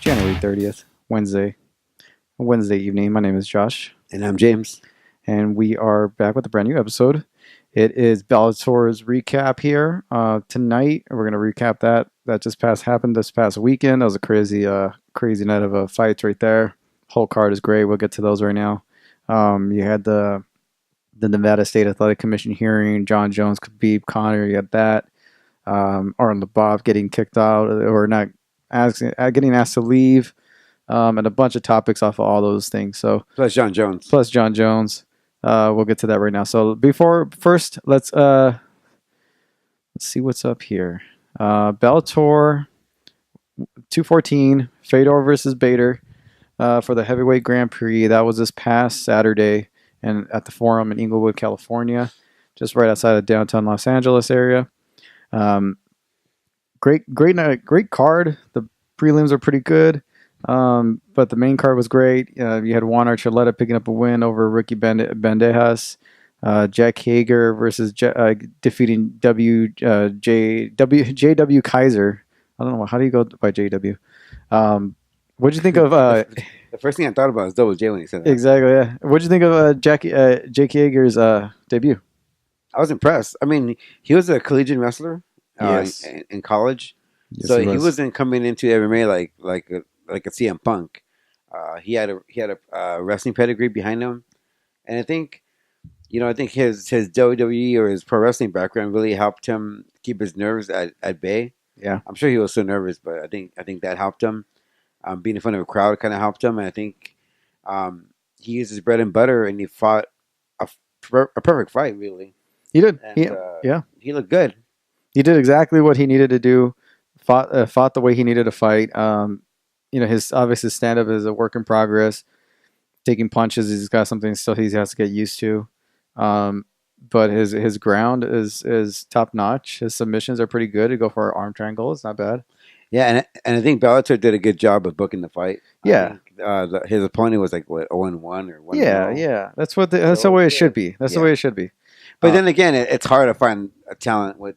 January 30th, Wednesday evening. My name is Josh, And I'm James. and we are back with a brand new episode. It is Bellator's recap here. Tonight, we're going to recap that just happened this past weekend. That was a crazy night of fights right there. Whole card is great. We'll get to those right now. You had the Nevada State Athletic Commission hearing, John Jones, Kabib, Conor. You had that. Arlen Bob getting kicked out or not getting asked to leave, and a bunch of topics off of all those things. So Plus John Jones. We'll get to that right now. So first, let's see what's up here. Bellator 214, Fedor versus Bader for the heavyweight Grand Prix. That was this past Saturday, and at the Forum in Inglewood, California, just right outside of downtown Los Angeles area. Great card. The prelims are pretty good, but the main card was great. You had Juan Archuleta picking up a win over Ricky Bandejas. Jack Hager versus defeating JW Kaiser. I don't know, how do you go by JW? What'd you think of? The first thing I thought about was Double J when he said that. Exactly. Yeah. What'd you think of Jake Hager's debut? I was impressed. I mean, he was a collegiate wrestler Yes. in college, Yes, so he he was. wasn't coming into MMA like a CM Punk. He had a wrestling pedigree behind him, and I think his WWE or his pro wrestling background really helped him keep his nerves at bay. Yeah. I'm sure he was so nervous, but I think that helped him. Being in front of a crowd kind of helped him, and I think he used his bread and butter, and he fought a perfect fight, really. He did. And, he looked good. He did exactly what he needed to do. Fought the way he needed to fight. His obviously stand up is a work in progress. Taking punches, he's got something still he has to get used to. But his ground is top notch. His submissions are pretty good. To go for an arm triangle, it's not bad. Yeah, and I think Bellator did a good job of booking the fight. Yeah. His opponent was like 0-1 or 1-0. Yeah. That's the way it should be. That's the way it should be. But then again, it's hard to find a talent with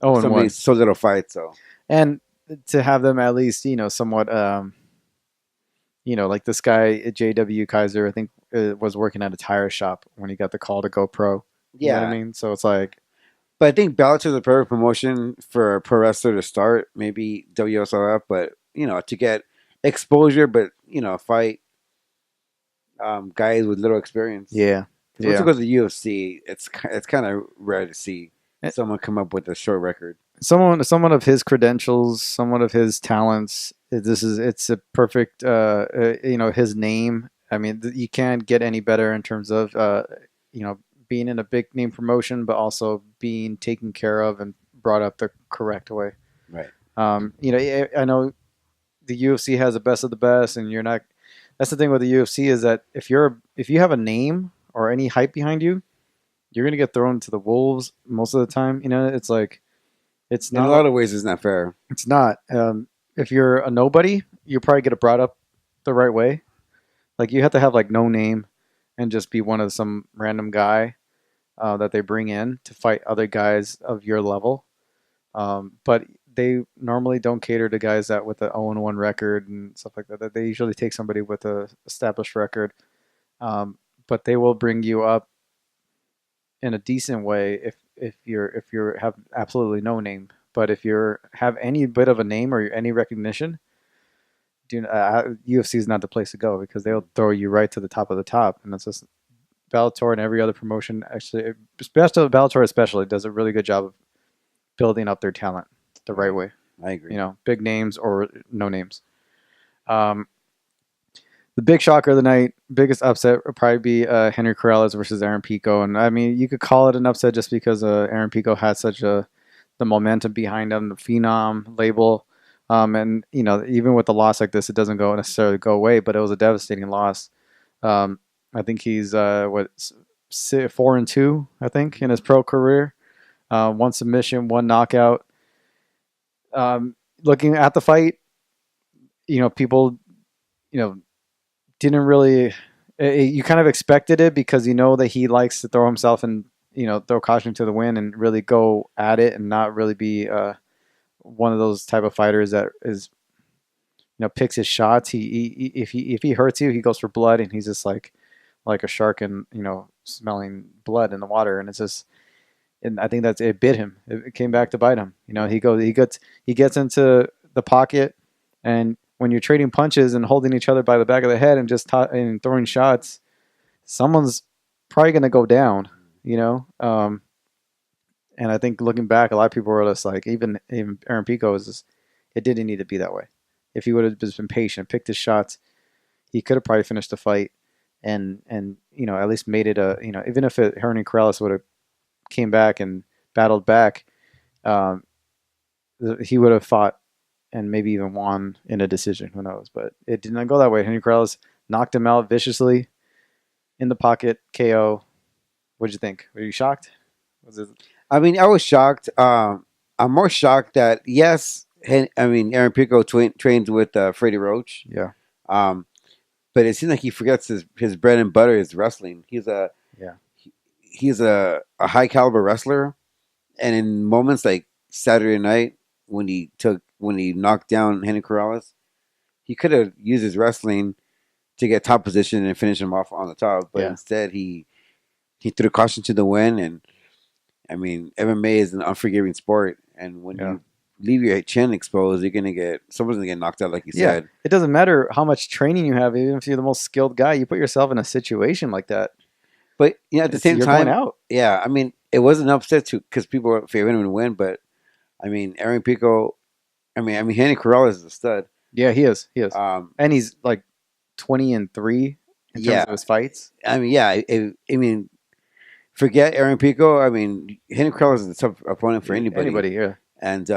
somebody so little fight. So and to have them at least somewhat like this guy JW Kaiser, I think was working at a tire shop when he got the call to go pro. You know what I mean? So it's like. But I think Bellator is a perfect promotion for a pro wrestler to start. Maybe WSLF, but to get exposure, but fight guys with little experience. Yeah. So once you go to the UFC, it's kind of rare to see someone come up with a short record. Someone of his credentials, someone of his talents. It's a perfect his name. I mean, you can't get any better in terms of being in a big name promotion, but also being taken care of and brought up the correct way. Right. I know the UFC has the best of the best, and you're not. That's the thing with the UFC is that if you have a name or any hype behind you, you're gonna get thrown to the wolves most of the time. It's like it's not. In a lot of ways, it's not fair. It's not. If you're a nobody, you probably get it brought up the right way. Like you have to have like no name and just be one of some random guy that they bring in to fight other guys of your level. But they normally don't cater to guys that with an 0-1 record and stuff like that. They usually take somebody with a established record. But they will bring you up in a decent way if you have absolutely no name. But if you have any bit of a name or any recognition, UFC is not the place to go because they'll throw you right to the top of the top, and that's just Bellator and every other promotion. Actually, Bellator especially does a really good job of building up their talent the right way. I agree. Big names or no names. The big shocker of the night, biggest upset would probably be Henry Corrales versus Aaron Pico. And I mean, you could call it an upset just because Aaron Pico had such the momentum behind him, the Phenom label. And even with a loss like this, it doesn't necessarily go away, but it was a devastating loss. I think he's 4-2, I think, in his pro career. One submission, one knockout. Looking at the fight, people, didn't really. You kind of expected it because that he likes to throw himself and throw caution to the wind and really go at it and not really be one of those type of fighters that is picks his shots. If he hurts you, he goes for blood, and he's just like a shark and smelling blood in the water, and it's just. And I think that's it bit him. It came back to bite him. He gets into the pocket, and when you're trading punches and holding each other by the back of the head and just and throwing shots, someone's probably going to go down. And I think looking back, a lot of people were just like, even Aaron Pico was just, it didn't need to be that way. If he would have just been patient, picked his shots, he could have probably finished the fight, and at least made it even if Hernan Corrales would have came back and battled back, um, he would have fought and maybe even won in a decision. Who knows? But it did not go that way. Henry Corrales knocked him out viciously in the pocket, KO. What did you think? Were you shocked? Was it? I mean, I was shocked. I'm more shocked that yes, Aaron Pico trains with Freddie Roach. Yeah. But it seems like he forgets his bread and butter is wrestling. Yeah. He's a high caliber wrestler, and in moments like Saturday night when he knocked down Henry Corrales, he could have used his wrestling to get top position and finish him off on the top. But instead, he threw caution to the wind. And I mean, MMA is an unforgiving sport, and when you leave your chin exposed, someone's gonna get knocked out, like you said. It doesn't matter how much training you have, even if you're the most skilled guy. You put yourself in a situation like that. But at the same time, going out. Yeah, I mean, it wasn't an upset because people were favoring him to win. But I mean, Aaron Pico, Henry Corrales is a stud. Yeah, he is. And he's like 20-3 in terms of his fights. I mean, forget Aaron Pico. I mean, Henry Corrales is a tough opponent for anybody. Yeah. And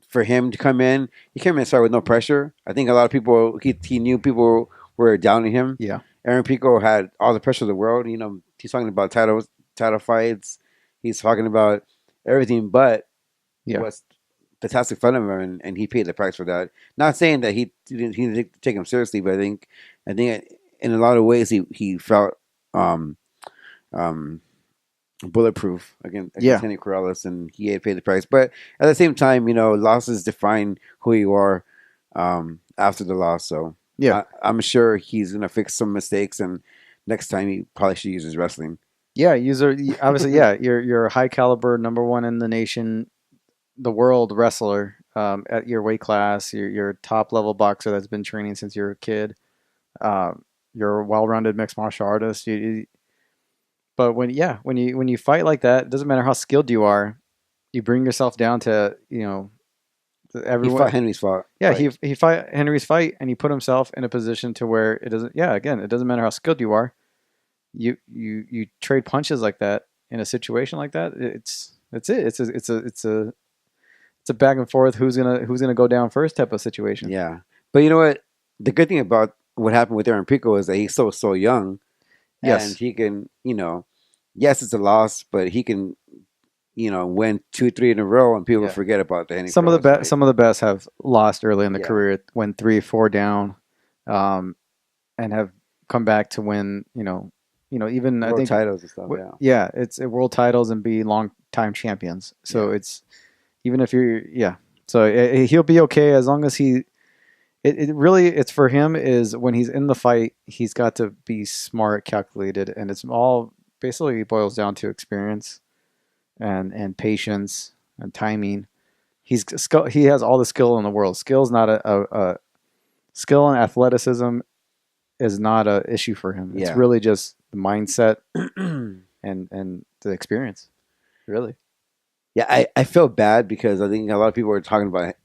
for him to come in, he came in and started with no pressure. I think a lot of people, he knew people were downing him. Yeah. Aaron Pico had all the pressure of the world. He's talking about title fights. He's talking about everything but what's fantastic fun of him, and he paid the price for that. Not saying that he didn't take him seriously, but I think in a lot of ways he felt bulletproof against Henry Corrales, and he had paid the price. But at the same time, losses define who you are after the loss. So I'm sure he's gonna fix some mistakes, and next time he probably should use his wrestling. Yeah, obviously, you're a high caliber, number one in the nation, the world wrestler at your weight class. You're a top level boxer that's been training since you were a kid. You're a well-rounded mixed martial artist. But when you fight like that, it doesn't matter how skilled you are. You bring yourself down to everyone. He fought Henry's fight. Yeah, he fought Henry's fight, and he put himself in a position to where it doesn't. Yeah, again, it doesn't matter how skilled you are. You trade punches like that in a situation like that. It's a back and forth. Who's gonna go down first type of situation. Yeah, but you know what? The good thing about what happened with Aaron Pico is that he's so young. Yes, and he can. Yes, it's a loss, but he can. Win 2-3 in a row, and people forget about the Henry. Some of the best have lost early in the career, went 3-4 down, and have come back to win. Even world titles and stuff. It's world titles and be long time champions. So it's even if you're So he'll be okay as long as he. It really it's for him is when he's in the fight, he's got to be smart, calculated, and it's all basically boils down to experience. And patience and timing. He has all the skill in the world. Skill's not a skill, and athleticism is not an issue for him. It's really just the mindset and the experience. Really. Yeah, I feel bad because I think a lot of people are talking about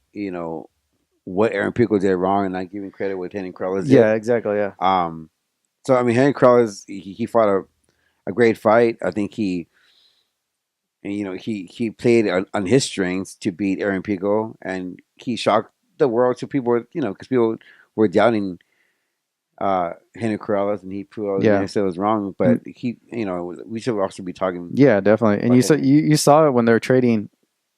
what Aaron Pico did wrong and not giving credit what Henry Corrales did. Yeah, exactly. Yeah. So Henry Corrales he fought a great fight. I think he played on his strengths to beat Aaron Pico, and he shocked the world to people, because people were doubting Henry Corrales, and he proved all said was wrong. But we should also be talking. Yeah, definitely. And you saw it when they were trading.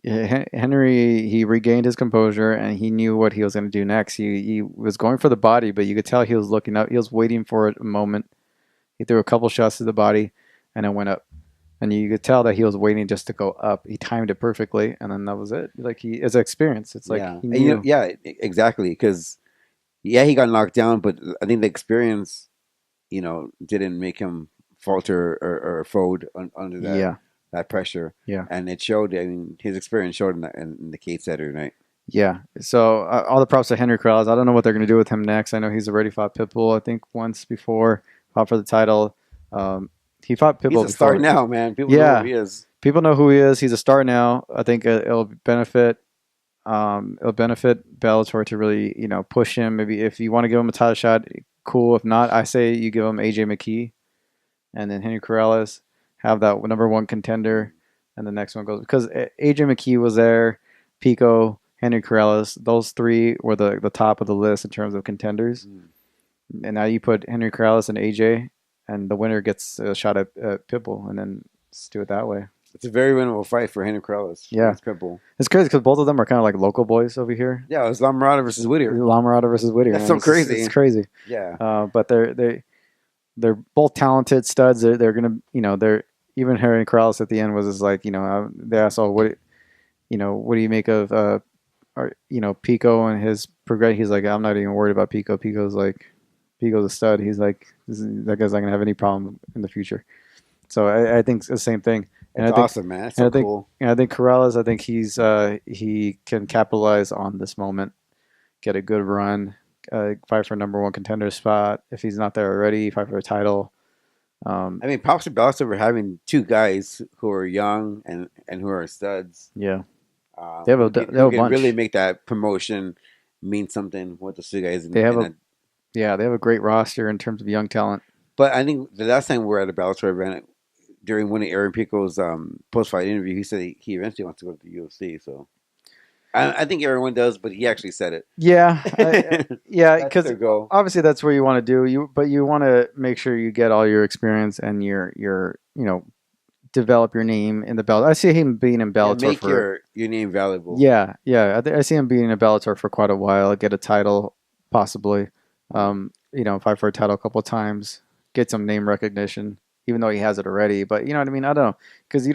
Henry, he regained his composure, and he knew what he was going to do next. He was going for the body, but you could tell he was looking up. He was waiting for a moment. He threw a couple shots to the body, and it went up. And you could tell that he was waiting just to go up. He timed it perfectly, and then that was it. Like it's an experience. It's like he knew. Exactly. Because Yeah, he got knocked down, but I think the experience, didn't make him falter or fold under Yeah, that pressure, yeah, and it showed. I mean, his experience showed in the cage Saturday night. yeah. So all the props to Henry Krause. I don't know what they're going to do with him next. I know he's already fought Pitbull. I think once before, fought for the title. He fought He's Pitbull a star before. now, man. People know who Yeah, he is. people know who he is. He's a star now. I think it'll benefit Bellator to really, push him. Maybe if you want to give him a title shot, cool. If not, I say you give him AJ McKee and then Henry Corrales, have that number one contender, and the next one goes because AJ McKee was there, Pico, Henry Corrales. Those three were the top of the list in terms of contenders. Mm. And now you put Henry Corrales and AJ, and the winner gets a shot at Pitbull, and then let's do it that way. It's a very winnable fight for Henry Krause. Yeah. Against Pitbull. It's crazy because both of them are kind of like local boys over here. Yeah, it was Lamorada versus Whittier. Lamorada versus Whittier. That's so crazy. It's crazy. Yeah. But they're both talented studs. They're gonna they're even Henry Krause at the end was just like they asked what what do you make of Pico and his progression. He's like, I'm not even worried about Pico. Pico's a stud. He's like, that guy's not gonna have any problem in the future. So I think it's the same thing. It's awesome, man. It's so cool. I think Corrales, I think he can capitalize on this moment, get a good run, fight for number one contender spot. If he's not there already, fight for a title. I mean, props to Bellator for having two guys who are young and who are studs. Yeah, they have a bunch. Really make that promotion mean something with those two guys. They have a great roster in terms of young talent. But I think the last time we were at a Bellator event, during one of Aaron Pico's post-fight interview, he said he eventually wants to go to the UFC. So I think everyone does, but he actually said it. Yeah, yeah, because goal. Obviously that's what you want to do. But you want to make sure you get all your experience and your develop your name in the Bellator. I see him being in Bellator make your name valuable. Yeah. I see him being in Bellator for quite a while. Get a title, possibly. Fight for a title a couple of times, get some name recognition. Even though he has it already, but you know what I mean? I don't know. Because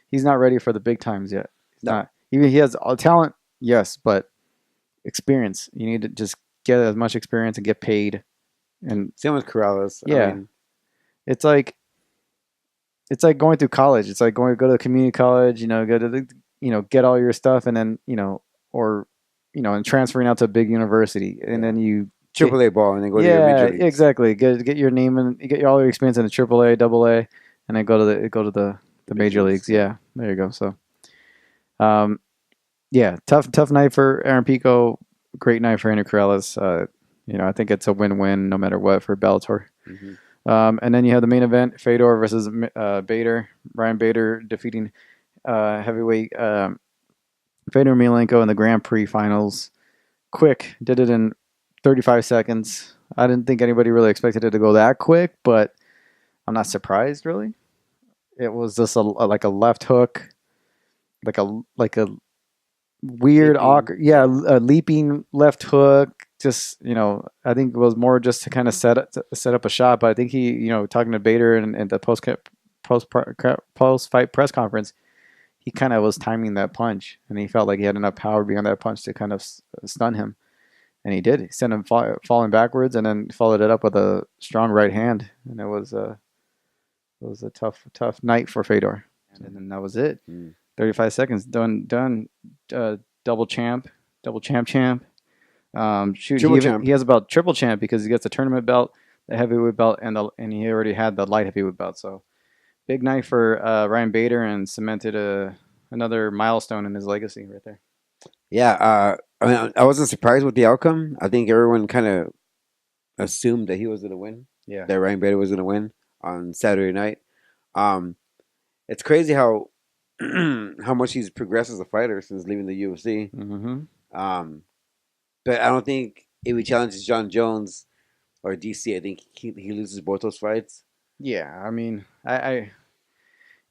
he's not ready for the big times yet. He's not. Even he has talent, yes, but experience. You need to just get as much experience and get paid. And same with Corrales. Yeah. I mean, it's like going through college. It's like go to community college, go to the, get all your stuff and then, and transferring out to a big university. And then you AAA ball and then go to your major leagues. Exactly. Get your name and get all your experience in the AAA, AA, and then go to the major leagues. Yeah, there you go. So, tough night for Aaron Pico. Great night for Henry Corrales. I think it's a win-win no matter what for Bellator. Mm-hmm. And then you have the main event: Fedor versus Bader. Ryan Bader defeating heavyweight Fedor Emelianenko in the Grand Prix finals. Quick, did it in 35 seconds. I didn't think anybody really expected it to go that quick, but I'm not surprised really. It was just like a left hook, like a weird, awkward, a leaping left hook. Just I think it was more just to kind of set up a shot. But I think he, talking to Bader and the post fight press conference, he kind of was timing that punch, and he felt like he had enough power behind that punch to kind of stun him. And he did. He sent him falling backwards, and then followed it up with a strong right hand. And it was a tough night for Fedor. And then that was it. 35 seconds done. Double champ. Champ. He has about triple champ because he gets the tournament belt, the heavyweight belt, and he already had the light heavyweight belt. So big night for Ryan Bader and cemented another milestone in his legacy right there. Yeah, I mean, I wasn't surprised with the outcome. I think everyone kind of assumed that he was going to win. Yeah, that Ryan Bader was going to win on Saturday night. It's crazy how much he's progressed as a fighter since leaving the UFC. Mm-hmm. But I don't think if he challenges John Jones or DC, I think he loses both those fights. Yeah, I mean, I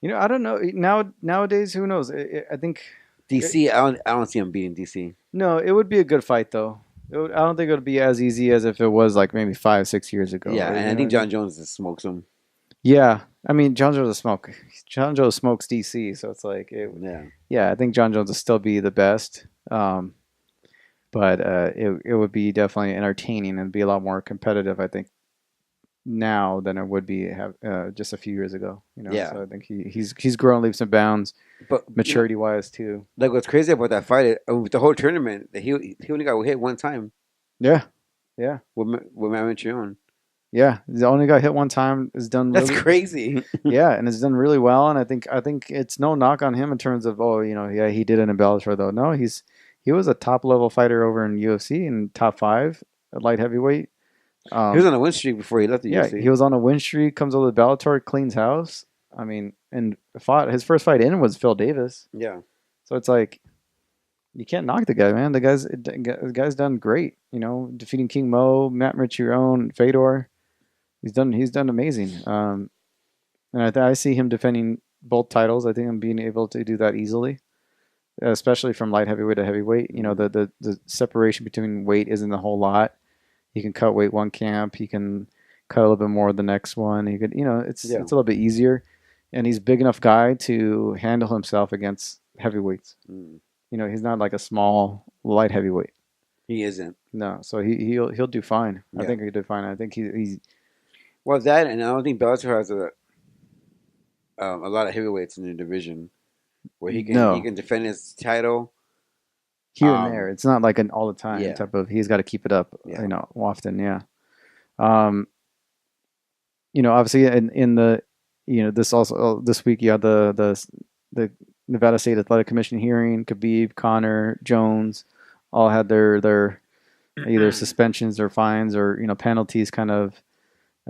don't know. Nowadays, who knows? I think. DC, I don't see him beating DC. No, it would be a good fight though. I don't think it would be as easy as if it was like maybe 5-6 years ago. Yeah, and I think John Jones just smokes him. Yeah, I mean John Jones smokes DC, so it's like I think John Jones will still be the best. but it would be definitely entertaining and be a lot more competitive, I think, now than it would be just a few years ago. Yeah, So I think he's grown leaps and bounds, but maturity wise too. like what's crazy about that fight, with the whole tournament, he only got hit one time Yeah, yeah, with Matt Mitrione. yeah. He's only got hit one time. Is done That's really, crazy. yeah, and has done really well. And I think it's no knock on him in terms of yeah, he did it in Bellator though. No, he was a top level fighter over in UFC and top five at light heavyweight. He was Um, on a win streak before he left the yeah, he UFC. was on a win streak. Comes over to Bellator, cleans house. I mean, and fought his first fight in was Phil Davis. Yeah, So it's like you can't knock the guy, man. The guy's done great. Defeating King Mo, Matt Mitrione, Fedor. He's done amazing. And I see him defending both titles. I think I'm being able to do that easily, especially from light heavyweight to heavyweight. The separation between weight isn't a whole lot. He can cut weight one camp. He can cut a little bit more the next one. He could, it's yeah. a little bit easier, and he's a big enough guy to handle himself against heavyweights. Mm. He's not like a small light heavyweight. He isn't. No, so he'll do fine. I Yeah. think he'll do fine. I think he's Well, that, and I don't think Bellator has a lot of heavyweights in the division where he no can defend his title. here and there. It's not like an all the time Yeah. type of. He's got to keep it up. Yeah. Often. Yeah. Um. Obviously in the this also this week you had the Nevada State Athletic Commission hearing. Kabib, Conor, Jones, all had their either suspensions or fines or penalties kind of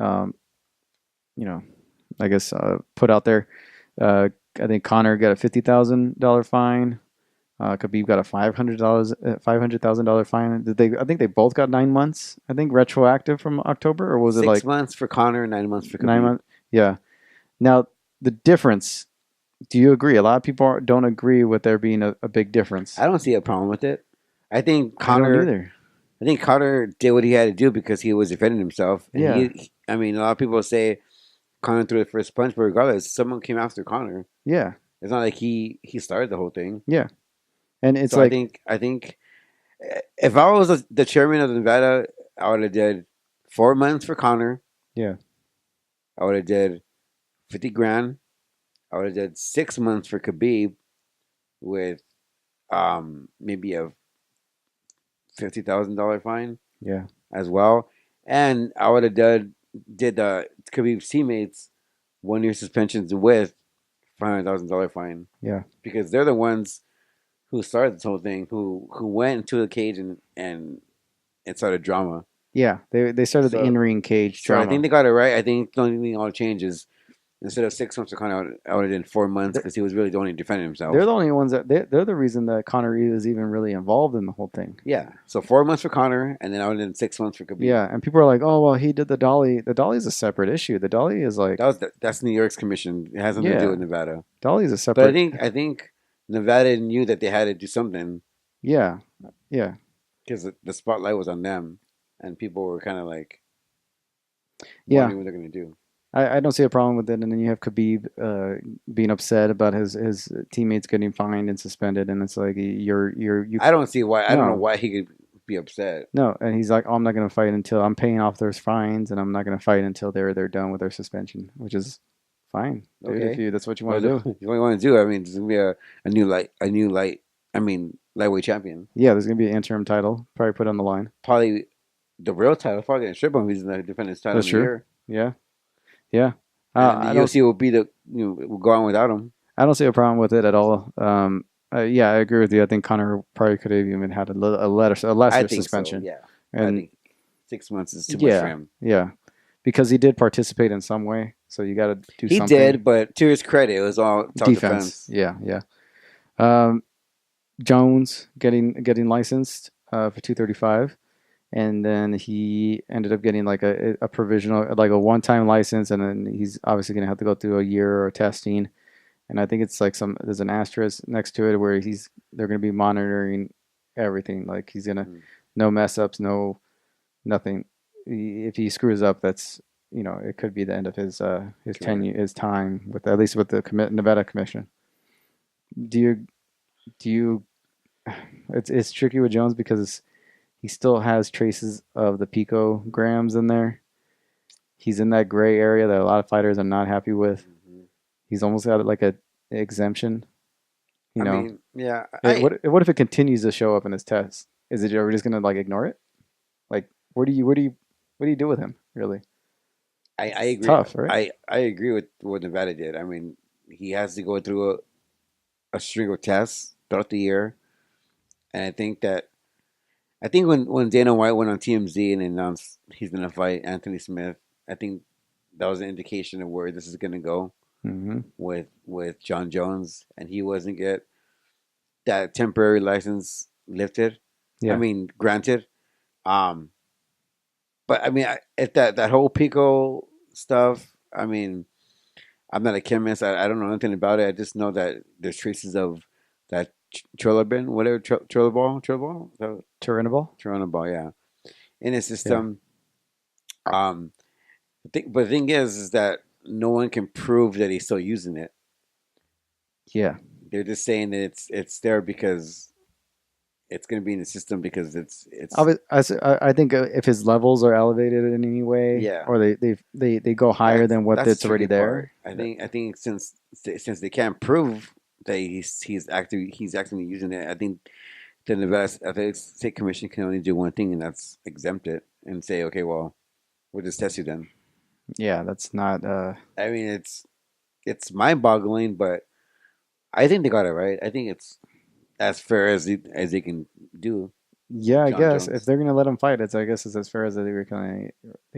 um, I guess put out there. I think Conor got a $50,000 fine. Khabib got a $500,000 fine. Did they? I think they both got 9 months. I think retroactive from October, or was it like 6 months for Connor, 9 months for Khabib. 9 months? Yeah. Now the difference. Do you agree? A lot of people don't agree with there being a big difference. I don't see a problem with it. I think I don't Connor. either. I think Connor did what he had to do because he was defending himself. And Yeah. I mean, a lot of people say Connor threw the first punch, but regardless, someone came after Connor. Yeah. It's not like he started the whole thing. Yeah. And it's So like I think if I was the chairman of Nevada, I would have did 4 months for Connor. yeah. I would have did 50 grand. I would have did 6 months for Khabib with maybe a $50,000 fine Yeah. as well. And I would have did the Khabib's teammates 1 year suspensions with $500,000 fine. Yeah. Because they're the ones who started this whole thing, who went into the cage and started drama. Yeah. They started the So- in-ring cage So drama. I think they got it right. I think the only thing all changes, instead of 6 months for Conor, I would have done 4 months because he was really the only defending himself. they're the only ones they're the reason that Conor is even really involved in the whole thing. Yeah. So 4 months for Conor, and then I would have done 6 months for Khabib. Yeah, and people are like, "Oh, well, he did the dolly." The dolly is a separate issue. The dolly is like That's New York's commission. It has nothing to Yeah. do with Nevada. dolly is a But separate. I think Nevada knew that they had to do something Yeah, yeah, because the spotlight was on them, and people were kind of like, Yeah. wondering what they're going to do. I don't see a problem with it. And then you have Khabib being upset about his teammates getting fined and suspended, and it's like you I don't see why. I don't No. know why he could be upset. no, and he's like, "Oh, I'm not going to fight until I'm paying off those fines, and I'm not going to fight until they're done with their suspension," which is fine, dude. Okay. If that's what you want to do. What you want to do? I mean, there's gonna be a new lightweight champion. Yeah, there's going to be an interim title, probably put on the line. Probably the real title. Probably gonna strip him. He's gonna defend his title That's in a true. year. Yeah, yeah. And I the don't UFC will be will go on without him. I don't see a problem with it at all. Yeah, I agree with you. I think Connor probably could have even had a lesser I think suspension. so. Yeah, And I think 6 months is too much Yeah. for him. yeah, because he did participate in some way, so you got to do He something. did, but to his credit, it was all self-defense. Yeah, yeah. Jones getting licensed for 235, and then he ended up getting like a provisional, like a one-time license, and then he's obviously going to have to go through a year of testing. And I think it's like there's an asterisk next to it where they're going to be monitoring everything. Like he's gonna no mess ups, no nothing. If he screws up, that's it could be the end of his tenure, his time with at least with the Nevada Commission. Do you? It's tricky with Jones because He still has traces of the picograms in there. He's in that gray area that a lot of fighters are not happy with. Mhm. He's almost got like a exemption. You I know, mean, yeah, what if it continues to show up in his test? Is it, are we just gonna like ignore it? Like, what do you do with him? Really, I it's agree. tough, right? I agree with what Nevada did. I mean, he has to go through a string of tests throughout the year, and I think when Dana White went on TMZ and announced he's gonna fight Anthony Smith, I think that was an indication of where this is gonna go Hmm. with John Jones, and he wasn't get that temporary license lifted. I Yeah, mean, granted. Um, but I mean, if that whole Pico stuff, I mean, I'm not a chemist. I don't know anything about it. I just know that there's traces of that trilobin, whatever, trilobal, Turinabol. trilobal, yeah, in his Yeah, system. Um, but the thing is that no one can prove that he's still using it. yeah. They're just saying that it's there because it's going to be in the system because it's I think if his levels are elevated in any way, yeah. or they go higher than what That's the that's already tricky part. there. I think since they can't prove that he's actually using it, I think the Nevada Athletics State Commission can only do one thing, and that's exempt it and say, okay, well, we'll just test you then. Yeah, that's not. I mean, it's mind-boggling, but I think they got it right. I think it's as fair as they can do. Yeah, I John guess if Jones. they're gonna let him fight, it's I guess it's as fair as they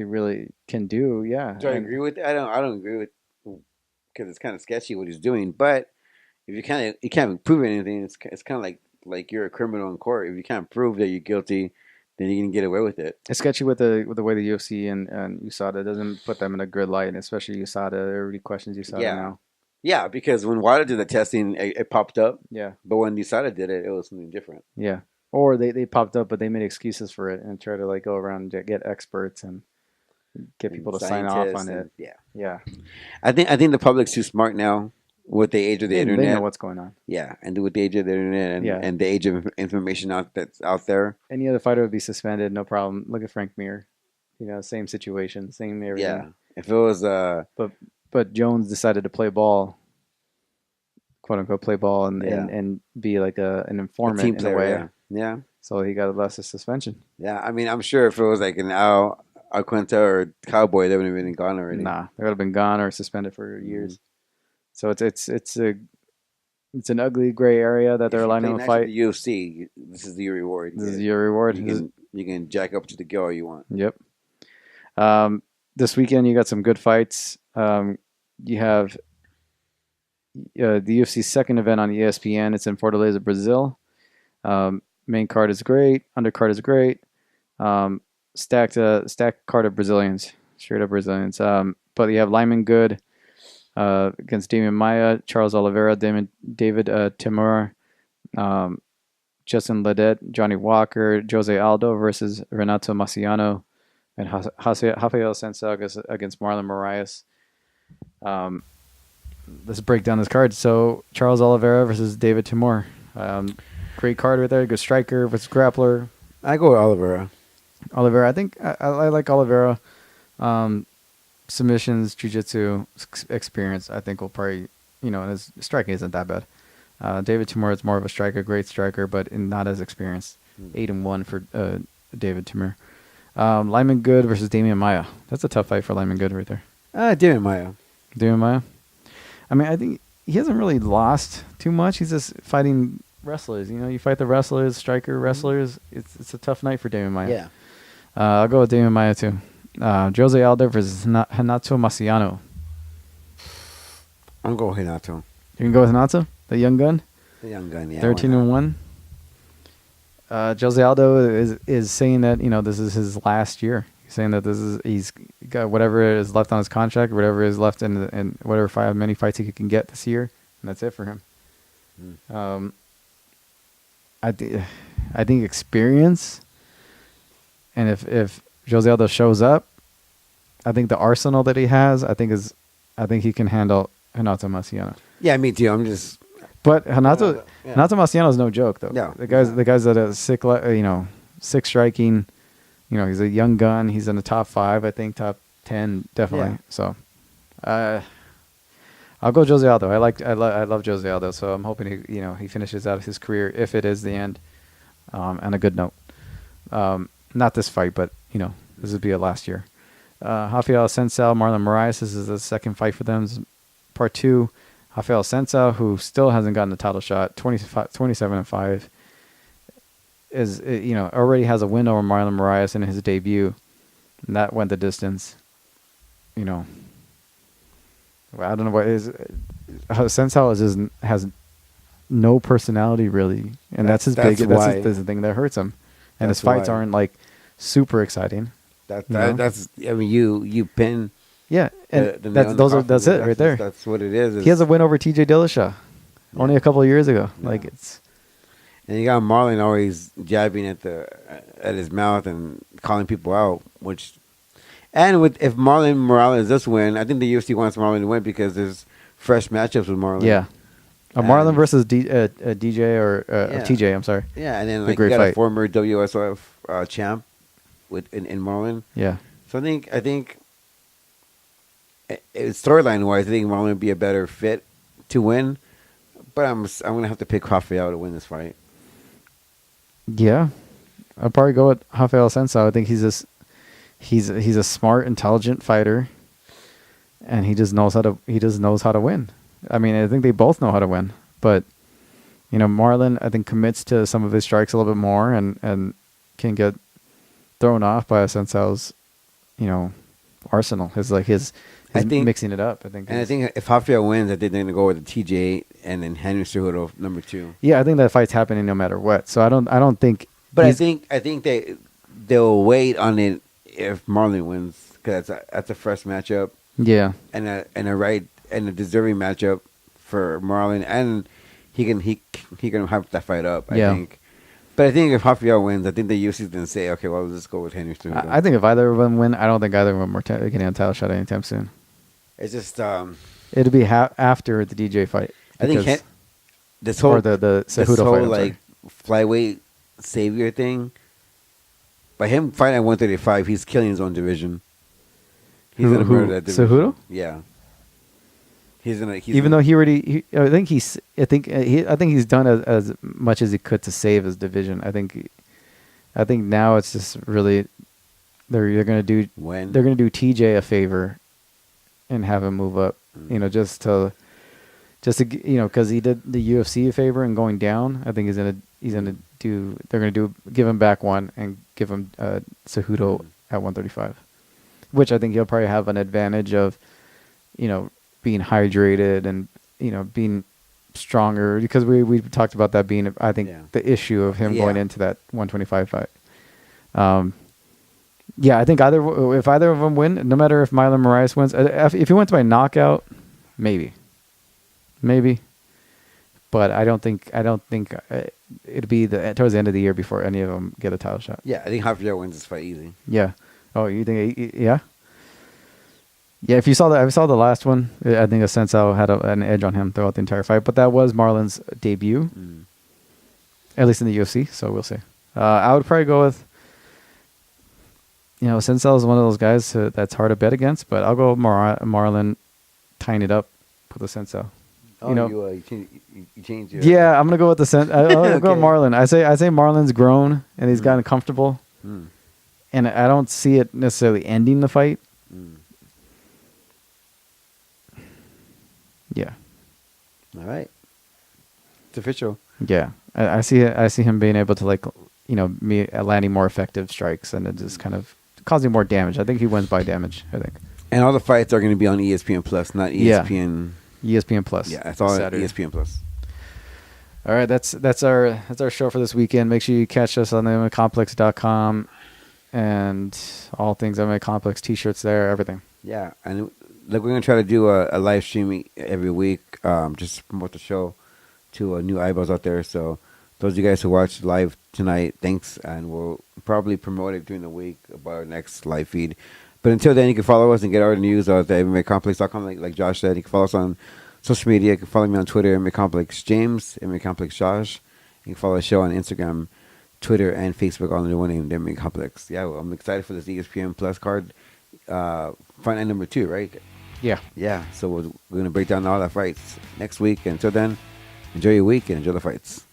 really can do. Yeah, Do I and agree with it? I don't agree with because it's kind of sketchy what he's doing. But if you can't prove anything, it's kind of like you're a criminal in court. If you can't prove that you're guilty, then you can get away with it. it's sketchy with the way the UFC and USADA doesn't put them in a good light, and especially USADA. Everybody questions USADA Yeah, now. yeah. Because when Wada did the testing, it popped up. Yeah, But when USADA did it, it was something different. yeah. Or they popped up, but they made excuses for it and try to like go around and get experts and get And people to sign off scientists on it. and yeah, Yeah, I think the public's too smart now with the age of the they know internet. what's going on. Yeah, and with the age of the internet Yeah, and the age of information that's out there. any other fighter would be suspended, no problem. Look at Frank Mir. Same situation, same Yeah, everything. if it was But Jones decided to play ball, quote unquote, play ball yeah, and be like an a team informant in a player, way. yeah, yeah. So he got a lesser suspension. Yeah, I mean, I'm sure if it was like an Al Alquenta or Cowboy, they would have been gone already. Nah, they would have been gone or suspended for Hmm. years. So it's an ugly gray area that If they're you allowing play him to nice with fight. the UFC, this is your reward. This is your reward. You can jack up to the girl you want. Yep. Um, this weekend you got some good fights. You have the UFC's second event on ESPN. It's in Fortaleza, Brazil. Main card is great. Undercard is great. Stacked card of Brazilians, straight up Brazilians. But you have Lyman Good against Damian Maia, Charles Oliveira, David Timur, Justin Ledet, Johnny Walker, Jose Aldo versus Renato Maciano, and Rafael Sensao against Marlon Moraes. Let's break down this card. So Charles Oliveira versus David Timur. Great card right there. Good striker versus grappler. I go with Oliveira. Oliveira, I think I like Oliveira. Submissions, jiu-jitsu experience, I think will probably, and his striking isn't that bad. David Timur is more of a striker, great striker, but not as experienced. 8-1 for David Timur. Lyman Good versus Damian Maia. That's a tough fight for Lyman Good right there. Damian Maia. Damian Maia. I mean, I think he hasn't really lost too much. He's just fighting wrestlers. You fight the wrestlers, striker wrestlers. It's a tough night for Damian Maia. Yeah. I'll go with Damian Maia too. Jose Aldo versus Renato Maciano. I'm going with Hinato. You can go with Renato, the young gun. The young gun, yeah. 13-1. Jose Aldo is saying that this is his last year. He's saying that he's got whatever is left on his contract, whatever is left in whatever many fights he can get this year, and that's it for him. I think experience, and if Jose Aldo shows up, I think the arsenal that he has, I think he can handle Renato Maciano. Yeah, me too. I'm just. But Renato Yeah. Maciano is no joke though. No, the guy's that a 6 striking. You know, he's a young gun. He's in the top 5, I think, top 10 definitely. Yeah. So, I'll go Jose Aldo. I love Jose Aldo. So I'm hoping he finishes out his career if it is the end, on a good note. Not this fight, but this would be a last year. Rafael Assunção, Marlon Moraes. This is the second fight for them. This is part 2. Rafael Assunção, who still hasn't gotten a title shot, 27-5, is already has a win over Marlon Moraes in his debut, and that went the distance. I don't know what is. Assunção has no personality really, and that's his big. That's the thing that hurts him, and his fights aren't like super exciting. That's I mean you pin. Yeah, and that's it right there. That's what it is. He has a win over TJ Dillashaw only a couple of years ago. Yeah. Like it's. And you got Marlon always jabbing at his mouth and calling people out, if Marlon Morales does win, I think the UFC wants Marlon to win because there's fresh matchups with Marlon. Yeah, Marlon versus DJ or TJ. I'm sorry. Yeah, and then you got a former WSOF champ in Marlon. Yeah. So I think storyline wise, I think Marlon would be a better fit to win, but I'm gonna have to pick Rafael to win this fight. Yeah, I'll probably go with Rafael Assunção. I think he's a smart, intelligent fighter, and he just knows how to win. I mean, I think they both know how to win, but Marlon, I think, commits to some of his strikes a little bit more and can get thrown off by Assunção's arsenal. I think mixing it up. I think if Rafael wins, I think they're gonna go with the TJ and then Henry Cejudo number 2. Yeah, I think that fight's happening no matter what. So I don't think. But I think they'll wait on it if Marlon wins because that's a fresh matchup. Yeah, and a deserving matchup for Marlon, and he can have that fight up. I think. But I think if Rafael wins, I think the UFC is going to say, okay, well, let's go with Henry Cejudo. I think if either of them win, I don't think either of them are getting a title shot anytime soon. It's just it'll be after the DJ fight. I think this whole the Cejudo fight, flyweight savior thing. By him fighting at 135, he's killing his own division. He's gonna murder that division. Cejudo? Yeah. Even though I think he's done as much as he could to save his division. I think now it's just really they're gonna do TJ a favor and have him move up. Just to because he did the UFC a favor and going down. I think they're gonna give him back one and give him Cejudo at 135, which I think he'll probably have an advantage of, being hydrated and being stronger, because we talked about that being I think the issue of him going into that 125 fight. I think if either of them win, no matter if Marlon Moraes wins, if he wins by knockout, maybe, but I don't think it'd be towards the end of the year before any of them get a title shot. Yeah, I think Javier wins this fight easy. Yeah. Oh, you think? Yeah. Yeah, if you saw the last one, I think Assunção had an edge on him throughout the entire fight. But that was Marlon's debut, at least in the UFC. So we'll see. I would probably go with, Assunção is one of those guys that's hard to bet against. But I'll go Marlon tying it up with Assunção. You changed your... Yeah, I'm gonna go with I'll go with Marlon. I say Marlon's grown and he's gotten comfortable, and I don't see it necessarily ending the fight. Yeah. All right. It's official. Yeah, I see him being able to landing more effective strikes and it just kind of causing more damage. I think he wins by damage. I think. And all the fights are going to be on ESPN Plus, not ESPN. Yeah. ESPN Plus. Yeah, that's all Saturday. ESPN Plus. All right, that's our show for this weekend. Make sure you catch us on the MMAComplex.com and all things MMA Complex, t-shirts there, everything. Yeah, and we're going to try to do a live streaming every week, just to promote the show to new eyeballs out there. So those of you guys who watched live tonight, thanks, and we'll probably promote it during the week about our next live feed. But until then, you can follow us and get our news at MMAComplex.com, like Josh said. You can follow us on social media. You can follow me on Twitter, MMA Complex James, MMA Complex Josh. You can follow the show on Instagram, Twitter and Facebook all under one name, the MMA Complex. Yeah, well, I'm excited for this ESPN Plus card. Fight night number 2, right? Yeah. Yeah, so we're going to break down all the fights next week. Until then, enjoy your week and enjoy the fights.